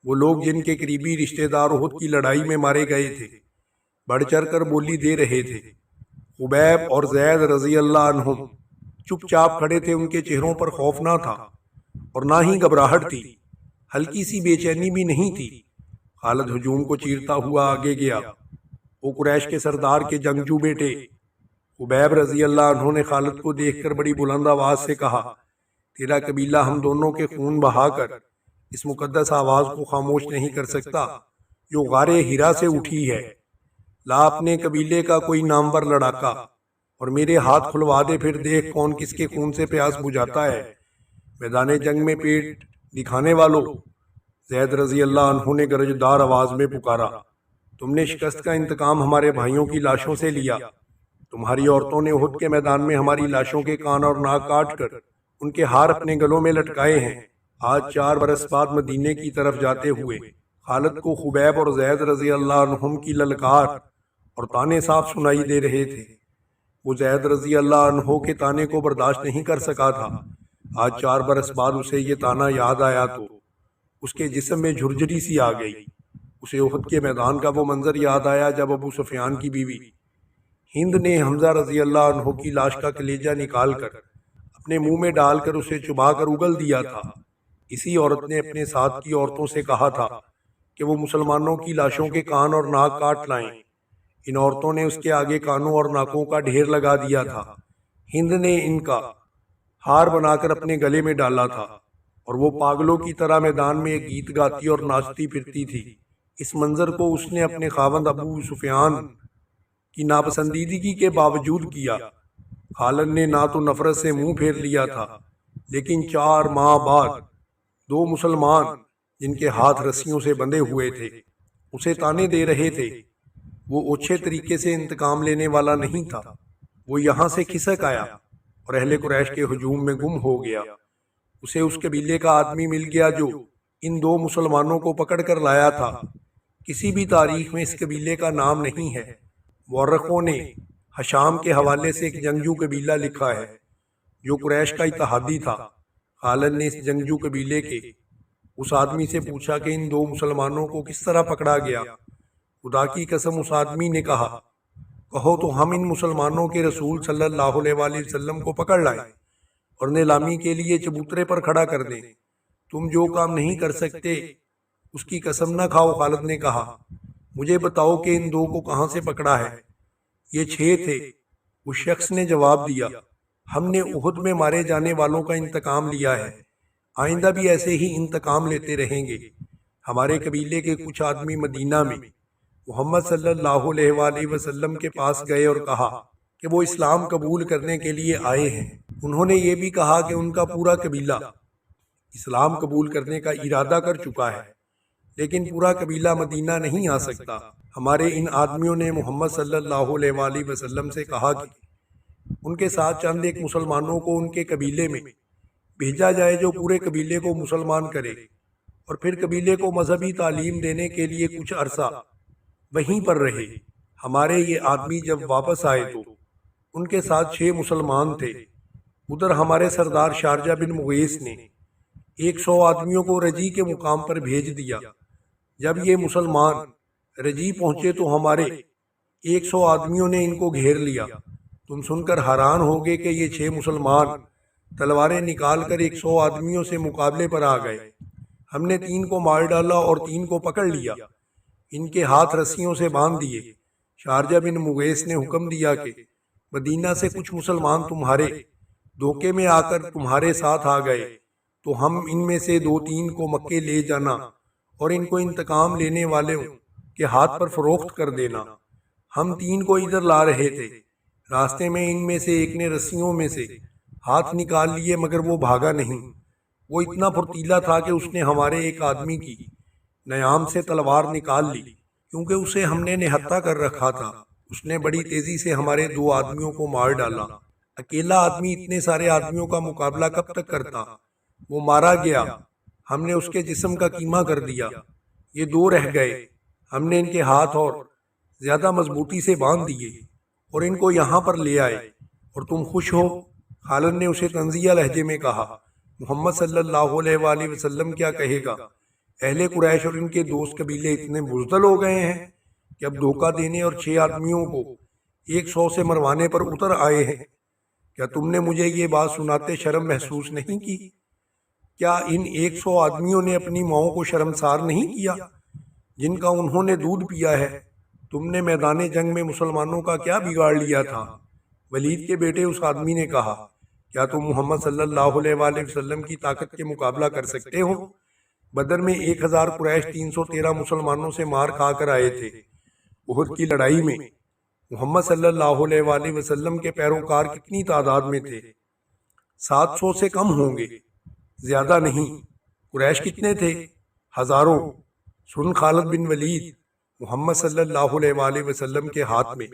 [SPEAKER 1] وہ لوگ جن کے قریبی رشتہ دار احد کی لڑائی میں مارے گئے تھے بڑھ چڑھ کر بولی دے رہے تھے۔ خبیب اور زید رضی اللہ عنہم چپ چاپ کھڑے تھے، ان کے چہروں پر خوف نہ تھا اور نہ ہی گھبراہٹ تھی، ہلکی سی بے چینی بھی نہیں تھی۔ خالد ہجوم کو چیرتا ہوا آگے گیا۔ وہ قریش کے سردار کے جنگجو بیٹے خبیب رضی اللہ عنہ نے خالد کو دیکھ کر بڑی بلند آواز سے کہا، تیرا قبیلہ ہم دونوں کے خون بہا کر اس مقدس آواز کو خاموش نہیں کر سکتا جو غار ہیرا سے اٹھی ہے۔ لا اپنے قبیلے کا کوئی نامور لڑاکا اور میرے ہاتھ کھلوا دے، پھر دیکھ کون کس کے خون سے پیاس بجھاتا ہے۔ میدان جنگ میں پیٹ دکھانے والوں، زید رضی اللہ عنہ نے گرجدار آواز میں پکارا، تم نے شکست کا انتقام ہمارے بھائیوں کی لاشوں سے لیا۔ تمہاری عورتوں نے احد کے میدان میں ہماری لاشوں کے کان اور ناک کاٹ کر ان کے ہار اپنے گلوں میں لٹکائے ہیں۔ آج 4 برس بعد مدینے کی طرف جاتے ہوئے خالد کو خبیب اور زید رضی اللہ عنہم کی للکار اور تانے صاف سنائی دے رہے تھے۔ وہ زید رضی اللہ عنہ کے تانے کو برداشت نہیں کر سکا تھا۔ آج 4 برس بعد اسے یہ تانا یاد آیا تو اس کے جسم میں جھرجھری سی آ گئی۔ اسے احد کے میدان کا وہ منظر یاد آیا جب ابو سفیان کی بیوی ہند نے حمزہ رضی اللہ عنہ کی لاش کا کلیجہ نکال کر اپنے منہ میں ڈال کر اسے چبا کر اگل دیا تھا۔ اسی عورت نے اپنے ساتھ کی عورتوں سے کہا تھا کہ وہ مسلمانوں کی لاشوں کے کان اور ناک کاٹ لائیں۔ ان عورتوں نے اس کے آگے کانوں اور ناکوں کا ڈھیر لگا دیا تھا۔ ہند نے ان کا ہار بنا کر اپنے گلے میں ڈالا تھا اور وہ پاگلوں کی طرح میدان میں گیت گاتی اور ناچتی پھرتی تھی۔ اس منظر کو اس نے اپنے خاوند ابو سفیان کی ناپسندیدگی کے باوجود کیا۔ خالد نے نہ تو نفرت سے منہ پھیر لیا تھا، لیکن 4 ماہ بعد 2 مسلمان جن کے ہاتھ رسیوں سے بندھے ہوئے تھے اسے تانے دے رہے تھے۔ وہ اچھے طریقے سے انتقام لینے والا نہیں تھا۔ وہ یہاں سے کھسک آیا اور اہل قریش کے ہجوم میں گم ہو گیا۔ اسے اس قبیلے کا آدمی مل گیا جو ان 2 مسلمانوں کو پکڑ کر لایا تھا۔ کسی بھی تاریخ میں اس قبیلے کا نام نہیں ہے۔ مورخوں نے حشام کے حوالے سے ایک جنگجو قبیلہ لکھا ہے جو قریش کا اتحادی تھا۔ خالد نے اس جنگجو قبیلے کے اس آدمی سے پوچھا کہ ان دو مسلمانوں کو کس طرح پکڑا گیا؟ خدا کی قسم اس آدمی نے کہا، کہو تو ہم ان مسلمانوں کے رسول صلی اللہ علیہ وآلہ وسلم کو پکڑ لائیں اور نیلامی کے لیے چبوترے پر کھڑا کر دیں۔ تم جو کام نہیں کر سکتے اس کی قسم نہ کھاؤ۔ خالد نے کہا، مجھے بتاؤ کہ ان دو کو کہاں سے پکڑا ہے؟ یہ 6 تھے۔ اس شخص نے جواب دیا، ہم نے احد میں مارے جانے والوں کا انتقام لیا ہے، آئندہ بھی ایسے ہی انتقام لیتے رہیں گے۔ ہمارے قبیلے کے کچھ آدمی مدینہ میں محمد صلی اللہ علیہ وآلہ وسلم کے پاس گئے اور کہا کہ وہ اسلام قبول کرنے کے لیے آئے ہیں۔ انہوں نے یہ بھی کہا کہ ان کا پورا قبیلہ اسلام قبول کرنے کا ارادہ کر چکا ہے، لیکن پورا قبیلہ مدینہ نہیں آ سکتا۔ ہمارے ان آدمیوں نے محمد صلی اللہ علیہ وآلہ وسلم سے کہا کہ ان کے ساتھ چند ایک مسلمانوں کو ان کے قبیلے میں بھیجا جائے جو پورے قبیلے کو مسلمان کرے، اور پھر قبیلے کو مذہبی تعلیم دینے کے لیے کچھ عرصہ وہیں پر رہے۔ ہمارے یہ آدمی جب واپس آئے تو ان کے ساتھ 6 مسلمان تھے۔ ادھر ہمارے سردار شارجہ بن مغیث نے 100 آدمیوں کو رجی کے مقام پر بھیج دیا۔ جب یہ مسلمان رجی پہنچے تو ہمارے 100 آدمیوں نے ان کو گھیر لیا۔ تم سن کر حیران ہوگے کہ یہ 6 مسلمان تلواریں نکال کر 100 آدمیوں سے مقابلے پر آ گئے۔ ہم نے 3 کو مار ڈالا اور 3 کو پکڑ لیا، ان کے ہاتھ رسیوں سے باندھ دیے۔ شارجہ بن مغیث نے حکم دیا کہ مدینہ سے کچھ مسلمان تمہارے دھوکے میں آ کر تمہارے ساتھ آ گئے تو ہم ان میں سے 2-3 کو مکے لے جانا اور ان کو انتقام لینے والوں کے ہاتھ پر فروخت کر دینا۔ ہم 3 کو ادھر لا رہے تھے، راستے میں ان میں سے ایک نے رسیوں میں سے ہاتھ نکال لیے مگر وہ بھاگا نہیں۔ وہ اتنا پھرتیلا تھا کہ اس نے ہمارے ایک آدمی کی نیام سے تلوار نکال لی، کیونکہ اسے ہم نے نہتھا کر رکھا تھا۔ اس نے بڑی تیزی سے ہمارے 2 آدمیوں کو مار ڈالا۔ اکیلا آدمی اتنے سارے آدمیوں کا مقابلہ کب تک کرتا؟ وہ مارا گیا، ہم نے اس کے جسم کا کیما کر دیا۔ یہ 2 رہ گئے، ہم نے ان کے ہاتھ اور زیادہ مضبوطی سے باندھ دیے اور ان کو یہاں پر لے آئے۔ اور تم خوش ہو؟ خالد نے اسے طنزیہ لہجے میں کہا، محمد صلی اللہ علیہ وآلہ وسلم کیا کہے گا؟ اہل قریش اور ان کے دوست قبیلے اتنے بزدل ہو گئے ہیں کہ اب دھوکہ دینے اور 6 آدمیوں کو 100 سے مروانے پر اتر آئے ہیں۔ کیا تم نے مجھے یہ بات سناتے شرم محسوس نہیں کی؟ کیا ان 100 آدمیوں نے اپنی ماؤں کو شرمسار نہیں کیا جن کا انہوں نے دودھ پیا ہے؟ تم نے میدان جنگ میں مسلمانوں کا کیا بگاڑ لیا تھا؟ ولید کے بیٹے اس آدمی نے کہا، کیا تم محمد صلی اللہ علیہ وآلہ وسلم کی طاقت کے مقابلہ کر سکتے ہو؟ بدر میں 1000 قریش 313 مسلمانوں سے مار کھا کر آئے تھے۔ احد کی لڑائی میں محمد صلی اللہ علیہ وآلہ وسلم کے پیروکار کتنی تعداد میں تھے؟ 700 سے کم ہوں گے، زیادہ نہیں۔ قریش کتنے تھے؟ ہزاروں۔ سن خالد بن ولید، محمد صلی اللہ علیہ وآلہ وسلم کے ہاتھ میں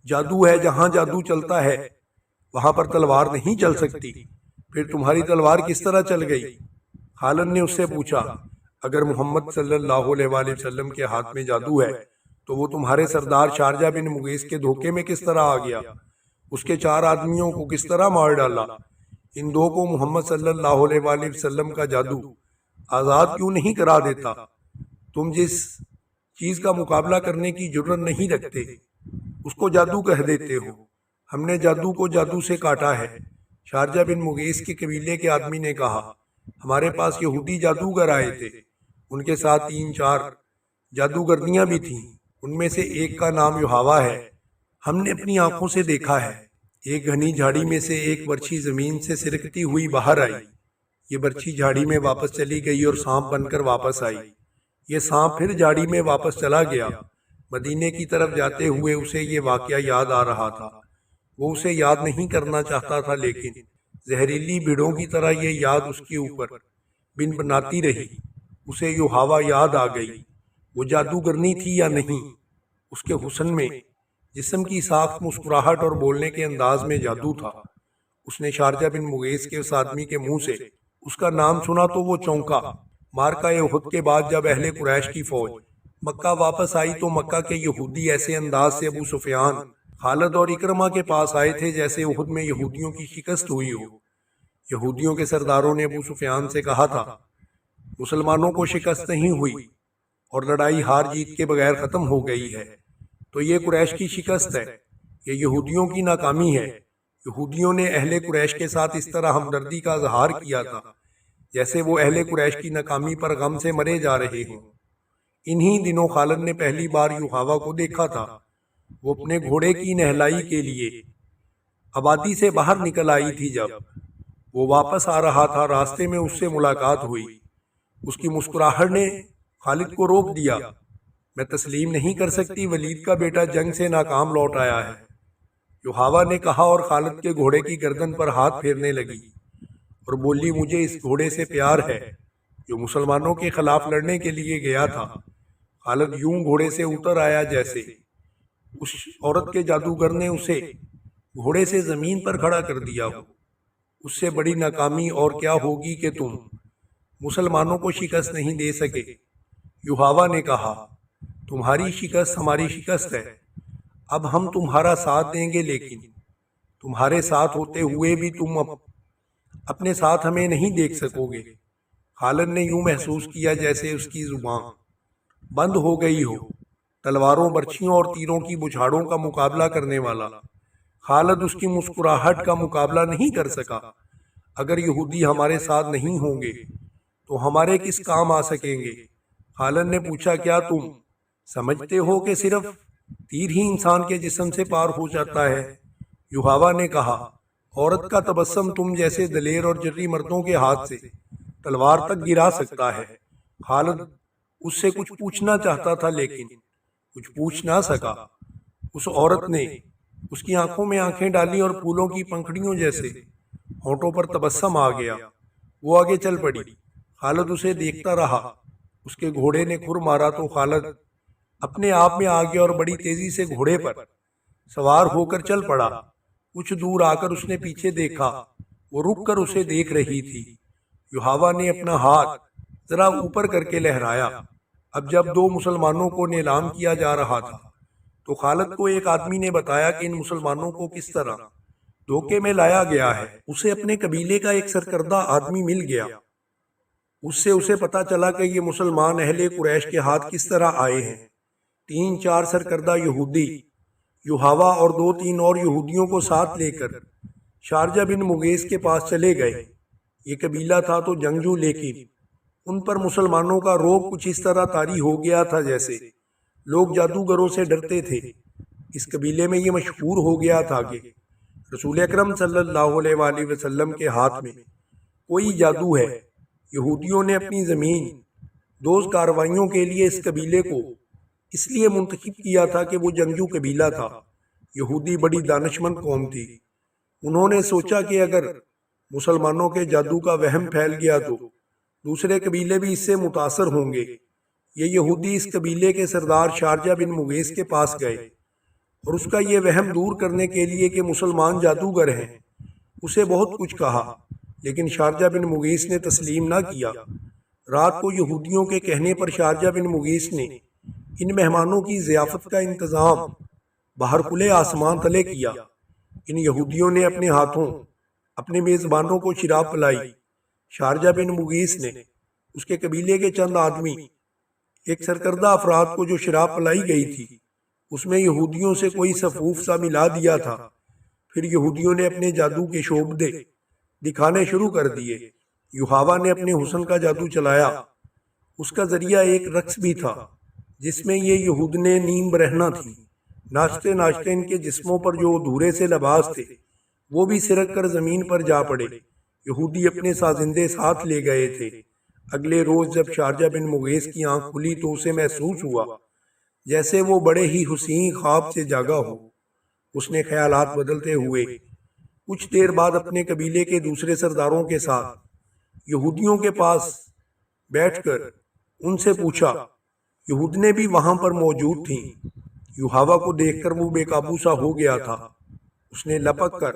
[SPEAKER 1] جادو ہے، جہاں جادو چلتا ہے وہاں پر تلوار نہیں چل سکتی۔ پھر تمہاری تلوار کس طرح چل گئی؟ خالد نے اس سے پوچھا، اگر محمد صلی اللہ علیہ وآلہ وسلم کے ہاتھ میں جادو ہے تو وہ تمہارے سردار شارجہ بن مغیث کے دھوکے میں کس طرح آ گیا؟ اس کے 4 آدمیوں کو کس طرح مار ڈالا؟ ان 2 کو محمد صلی اللہ علیہ وآلہ وسلم کا جادو آزاد کیوں نہیں کرا دیتا؟ تم جس چیز کا مقابلہ کرنے کی جرت نہیں رکھتے اس کو جادو کہہ دیتے ہو۔ ہم نے جادو کو جادو سے کاٹا ہے۔ شارجہ بن مغیث کے قبیلے کے آدمی نے کہا، ہمارے پاس یہودی جادوگر آئے تھے، ان کے ساتھ 3-4 جادوگرنیاں بھی تھیں، ان میں سے ایک کا نام یوحاوا ہے، ہم نے اپنی آنکھوں سے دیکھا ہے۔ ایک گھنی جھاڑی میں سے ایک برچھی زمین سے سرکتی ہوئی باہر آئی، یہ برچھی جھاڑی میں واپس چلی گئی اور سانپ بن کر واپس آئی۔ یہ سانپ پھر جھاڑی میں واپس چلا گیا۔ مدینے کی طرف جاتے ہوئے اسے یہ واقعہ یاد آ رہا تھا۔ وہ اسے یاد نہیں کرنا چاہتا تھا، لیکن زہریلی بھیڑوں کی طرح یہ یاد اس کے اوپر بن بناتی رہی۔ اسے یوحاوا یاد آ گئی۔ وہ جادوگرنی تھی یا نہیں؟ اس کے حسن میں، جسم کی ساخت، مسکراہٹ اور بولنے کے انداز میں جادو تھا۔ اس نے شارجہ بن مغیث کے اس آدمی کے منہ سے اس کا نام سنا تو وہ چونکا۔ مارکہ احد کے بعد جب اہل قریش کی فوج مکہ واپس آئی تو مکہ کے یہودی ایسے انداز سے ابو سفیان، خالد اور اکرمہ کے پاس آئے تھے جیسے احد میں یہودیوں کی شکست ہوئی ہو۔ یہودیوں کے سرداروں نے ابو سفیان سے کہا تھا مسلمانوں کو شکست نہیں ہوئی اور لڑائی ہار جیت کے بغیر ختم ہو گئی ہے، تو یہ قریش کی شکست ہے، یہ یہودیوں کی ناکامی ہے۔ یہودیوں نے اہل قریش کے ساتھ اس طرح ہمدردی کا اظہار کیا تھا جیسے وہ اہل قریش کی ناکامی پر غم سے مرے جا رہے ہوں۔ انہی دنوں خالد نے پہلی بار یوحاوا کو دیکھا تھا۔ وہ اپنے گھوڑے کی نہلائی کے لیے آبادی سے باہر نکل آئی تھی۔ جب وہ واپس آ رہا تھا راستے میں اس سے ملاقات ہوئی۔ اس کی مسکراہٹ نے خالد کو روک دیا۔ میں تسلیم نہیں کر سکتی ولید کا بیٹا جنگ سے ناکام لوٹ آیا ہے، یوحاوا نے کہا اور خالد کے گھوڑے کی گردن پر ہاتھ پھیرنے لگی اور بولی مجھے اس گھوڑے سے پیار ہے جو مسلمانوں کے خلاف لڑنے کے لیے گیا تھا۔ خالد یوں گھوڑے سے اتر آیا جیسے اس عورت کے جادوگر نے اسے گھوڑے سے زمین پر کھڑا کر دیا ہو۔ اس سے بڑی ناکامی اور کیا ہوگی کہ تم مسلمانوں کو شکست نہیں دے سکے۔ یوحاوا نے کہا تمہاری شکست ہماری شکست ہے، اب ہم تمہارا ساتھ دیں گے، لیکن تمہارے ساتھ ہوتے ہوئے بھی تم اپنے ساتھ ہمیں نہیں دیکھ سکو گے۔ خالد نے یوں محسوس کیا جیسے اس کی زبان بند ہو گئی ہو، تلواروں، برچھیوں اور تیروں کی بچھاڑوں کا مقابلہ کرنے والا۔ خالد اس کی مسکراہٹ کا مقابلہ نہیں کر سکا۔ اگر یہودی ہمارے ساتھ نہیں ہوں گے تو ہمارے کس کام آ سکیں گے؟ خالد نے پوچھا کیا تم سمجھتے ہو کہ صرف تیر ہی انسان کے جسم سے پار ہو جاتا ہے؟ یوحاوا نے کہا عورت کا تبسم تم جیسے دلیر اور جرری مردوں کے ہاتھ سے تلوار تک گرا سکتا ہے۔ خالد اس سے کچھ پوچھنا چاہتا تھا لیکن کچھ پوچھ نہ سکا۔ اس عورت نے اس کی آنکھوں میں آنکھیں ڈالی اور پھولوں کی پنکھڑیوں جیسے ہونٹوں پر تبسم آ گیا۔ وہ آگے چل پڑی۔ خالد اسے دیکھتا رہا۔ اس کے گھوڑے نے کھر مارا تو خالد اپنے آپ میں آ گیا اور بڑی تیزی سے گھوڑے پر سوار ہو کر چل پڑا۔ کچھ دور آ کر اس نے پیچھے دیکھا، وہ رک کر اسے دیکھ رہی تھی۔ یوحاوا نے اپنا ہاتھ ذرا اوپر کر کے لہرایا۔ اب جب دو مسلمانوں کو نیلام کیا جا رہا تھا تو خالد کو ایک آدمی نے بتایا کہ ان مسلمانوں کو کس طرح دھوکے میں لایا گیا ہے۔ اسے اپنے قبیلے کا ایک سرکردہ آدمی مل گیا۔ اس سے اسے پتا چلا کہ یہ مسلمان اہل قریش کے ہاتھ کس طرح آئے ہیں۔ 3-4 سرکردہ یہودی یوحاوا اور 2-3 اور یہودیوں کو ساتھ لے کر شارجہ بن مغیث کے پاس چلے گئے۔ یہ قبیلہ تھا تو جنگجو، لیکن ان پر مسلمانوں کا روب کچھ اس طرح طاری ہو گیا تھا جیسے لوگ جادوگروں سے ڈرتے تھے۔ اس قبیلے میں یہ مشہور ہو گیا تھا کہ رسول اکرم صلی اللہ علیہ وآلہ وسلم کے ہاتھ میں کوئی جادو ہے۔ یہودیوں نے اپنی زمین دوز کاروائیوں کے لیے اس قبیلے کو اس لیے منتخب کیا تھا کہ وہ جنگجو قبیلہ تھا۔ یہودی بڑی دانشمند قوم تھی۔ انہوں نے سوچا کہ اگر مسلمانوں کے جادو کا وہم پھیل گیا تو دوسرے قبیلے بھی اس سے متاثر ہوں گے۔ یہ یہودی اس قبیلے کے سردار شارجہ بن مغیث کے پاس گئے اور اس کا یہ وہم دور کرنے کے لیے کہ مسلمان جادوگر ہیں اسے بہت کچھ کہا، لیکن شارجہ بن مغیث نے تسلیم نہ کیا۔ رات کو یہودیوں کے کہنے پر شارجہ بن مغیث نے ان مہمانوں کی ضیافت کا انتظام باہر کھلے آسمان تلے کیا۔ ان یہودیوں نے اپنے ہاتھوں اپنے میزبانوں کو شراب پلائی۔ شارجہ بن مغیث نے اس کے قبیلے کے چند آدمی، ایک سرکردہ افراد کو جو شراب پلائی گئی تھی اس میں یہودیوں سے کوئی صفوف سا ملا دیا تھا۔ پھر یہودیوں نے اپنے جادو کے شعبدے دکھانے شروع کر دیے۔ یوحاوا نے اپنے حسن کا جادو چلایا۔ اس کا ذریعہ ایک رقص بھی تھا جس میں یہ یہودنے نیم برہنہ تھی۔ ناچتے ناچتے ان کے جسموں پر جو دھورے سے لباس تھے وہ بھی سرک کر زمین پر جا پڑے۔ یہودی اپنے سازندے ساتھ لے گئے تھے۔ اگلے روز جب شارجہ بن مغیث کی آنکھ کھلی تو اسے محسوس ہوا جیسے وہ بڑے ہی حسین خواب سے جاگا ہو۔ اس نے خیالات بدلتے ہوئے کچھ دیر بعد اپنے قبیلے کے دوسرے سرداروں کے ساتھ یہودیوں کے پاس بیٹھ کر ان سے پوچھا۔ یہودنے بھی وہاں پر موجود تھیں۔ یوحاوا کو دیکھ کر وہ بے قابو سا ہو گیا تھا۔ اس نے لپک کر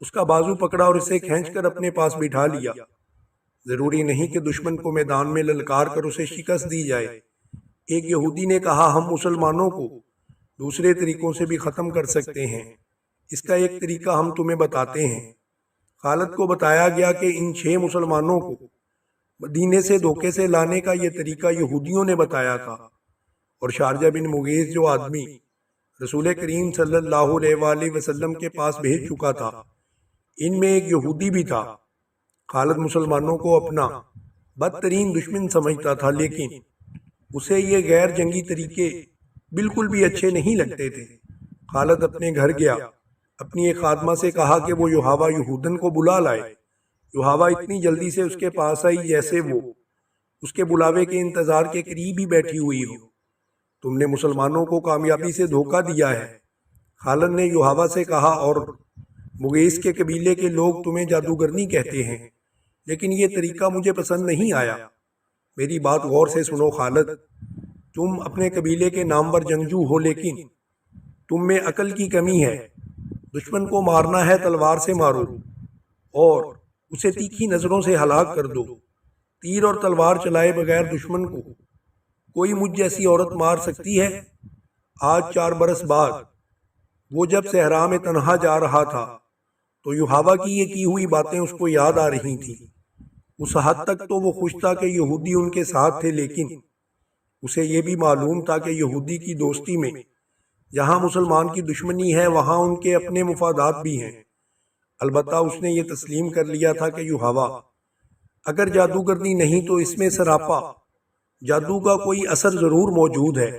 [SPEAKER 1] اس کا بازو پکڑا اور اسے کھینچ کر اپنے پاس بٹھا لیا۔ ضروری نہیں کہ دشمن کو میدان میں للکار کر اسے شکست دی جائے۔ ایک یہودی نے کہا ہم مسلمانوں کو دوسرے طریقوں سے بھی ختم کر سکتے ہیں۔ اس کا ایک طریقہ ہم تمہیں بتاتے ہیں۔ خالد کو بتایا گیا کہ ان 6 مسلمانوں کو مدینے سے دھوکے سے لانے کا یہ طریقہ یہودیوں نے بتایا تھا، اور شارجہ بن مغیث جو آدمی رسول کریم صلی اللہ علیہ وآلہ وسلم کے پاس بھیج چکا تھا، ان میں ایک یہودی بھی تھا۔ خالد مسلمانوں کو اپنا بدترین دشمن سمجھتا تھا، لیکن اسے یہ غیر جنگی طریقے بالکل بھی اچھے نہیں لگتے تھے۔ خالد اپنے گھر گیا، اپنی ایک خادمہ سے کہا کہ وہ یحاوہ یہودن کو بلا لائے۔ یحاوہ اتنی جلدی سے اس کے پاس آئی جیسے وہ اس کے بلاوے کے انتظار کے قریب ہی بیٹھی ہوئی ہو۔ تم نے مسلمانوں کو کامیابی سے دھوکہ دیا ہے، خالد نے یحاوہ سے کہا، اور مغیث کے قبیلے کے لوگ تمہیں جادوگرنی کہتے ہیں، لیکن یہ طریقہ مجھے پسند نہیں آیا۔ میری بات غور سے سنو خالد، تم اپنے قبیلے کے نامور جنگجو ہو، لیکن تم میں عقل کی کمی ہے۔ دشمن کو مارنا ہے تلوار سے مارو اور اسے تیکھی نظروں سے ہلاک کر دو۔ تیر اور تلوار چلائے بغیر دشمن کو کوئی مجھ جیسی عورت مار سکتی ہے؟ آج 4 برس بعد وہ جب صحرا میں تنہا جا رہا تھا تو یحاوہ کی یہ کی ہوئی باتیں اس کو یاد آ رہی تھیں۔ اس حد تک تو وہ خوش تھا کہ یہودی ان کے ساتھ تھے، لیکن اسے یہ بھی معلوم تھا کہ یہودی کی دوستی میں جہاں مسلمان کی دشمنی ہے وہاں ان کے اپنے مفادات بھی ہیں۔ البتہ اس نے یہ تسلیم کر لیا تھا کہ یحاوہ اگر جادوگرنی نہیں تو اس میں سراپا جادو کا کوئی اثر ضرور موجود ہے۔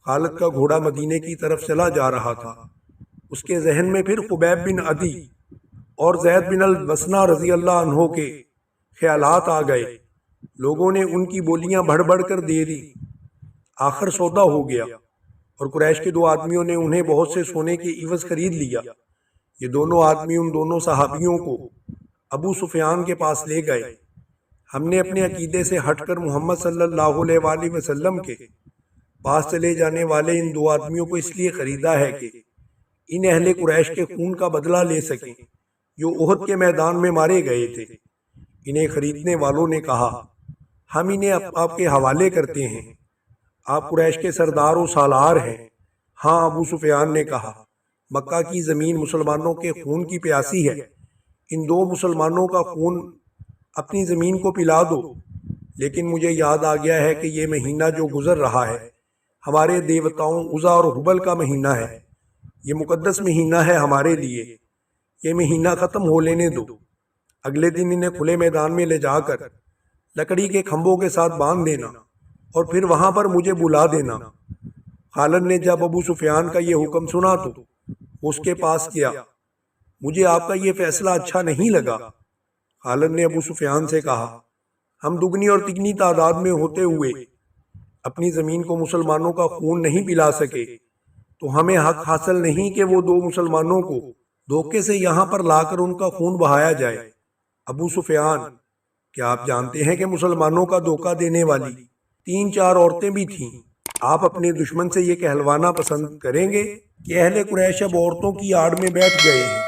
[SPEAKER 1] خالد کا گھوڑا مدینے کی طرف چلا جا رہا تھا۔ اس کے ذہن میں پھر خبیب بن عدی اور زید بن البسنہ رضی اللہ عنہ کے خیالات آ گئے۔ لوگوں نے ان کی بولیاں بڑھ بڑھ کر دے دی۔ آخر سودا ہو گیا اور قریش کے 2 آدمیوں نے انہیں بہت سے سونے کے عوض خرید لیا۔ یہ دونوں آدمی ان دونوں صحابیوں کو ابو سفیان کے پاس لے گئے۔ ہم نے اپنے عقیدے سے ہٹ کر محمد صلی اللہ علیہ وآلہ وسلم کے پاس چلے جانے والے ان 2 آدمیوں کو اس لیے خریدا ہے کہ ان اہل قریش کے خون کا بدلہ لے سکیں جو احد کے میدان میں مارے گئے تھے۔ انہیں خریدنے والوں نے کہا، ہم انہیں آپ کے حوالے کرتے ہیں، آپ قریش کے سردار و سالار ہیں۔ ہاں، ابو سفیان نے کہا، مکہ کی زمین مسلمانوں کے خون کی پیاسی ہے، ان 2 مسلمانوں کا خون اپنی زمین کو پلا دو۔ لیکن مجھے یاد آ گیا ہے کہ یہ مہینہ جو گزر رہا ہے ہمارے دیوتاؤں عزا اور حبل کا مہینہ ہے، یہ مقدس مہینہ ہے ہمارے لیے، یہ مہینہ ختم ہو لینے دو۔ اگلے دن انہیں کھلے میدان میں لے جا کر لکڑی کے کھمبوں کے ساتھ باندھ دینا اور پھر وہاں پر مجھے بلا دینا۔ خالد نے جب ابو سفیان کا یہ حکم سنا تو اس کے پاس کیا، مجھے آپ کا یہ فیصلہ اچھا نہیں لگا۔ خالد نے ابو سفیان سے کہا، ہم دگنی اور تگنی تعداد میں ہوتے ہوئے اپنی زمین کو مسلمانوں کا خون نہیں پلا سکے، تو ہمیں حق حاصل نہیں کہ وہ 2 مسلمانوں کو دھوکے سے یہاں پر لا کر ان کا خون بہایا جائے۔ ابو سفیان، کیا آپ جانتے ہیں کہ مسلمانوں کا دھوکہ دینے والی 3-4 عورتیں بھی تھیں؟ آپ اپنے دشمن سے یہ کہلوانا پسند کریں گے کہ اہل قریش اب عورتوں کی آڑ میں بیٹھ گئے ہیں؟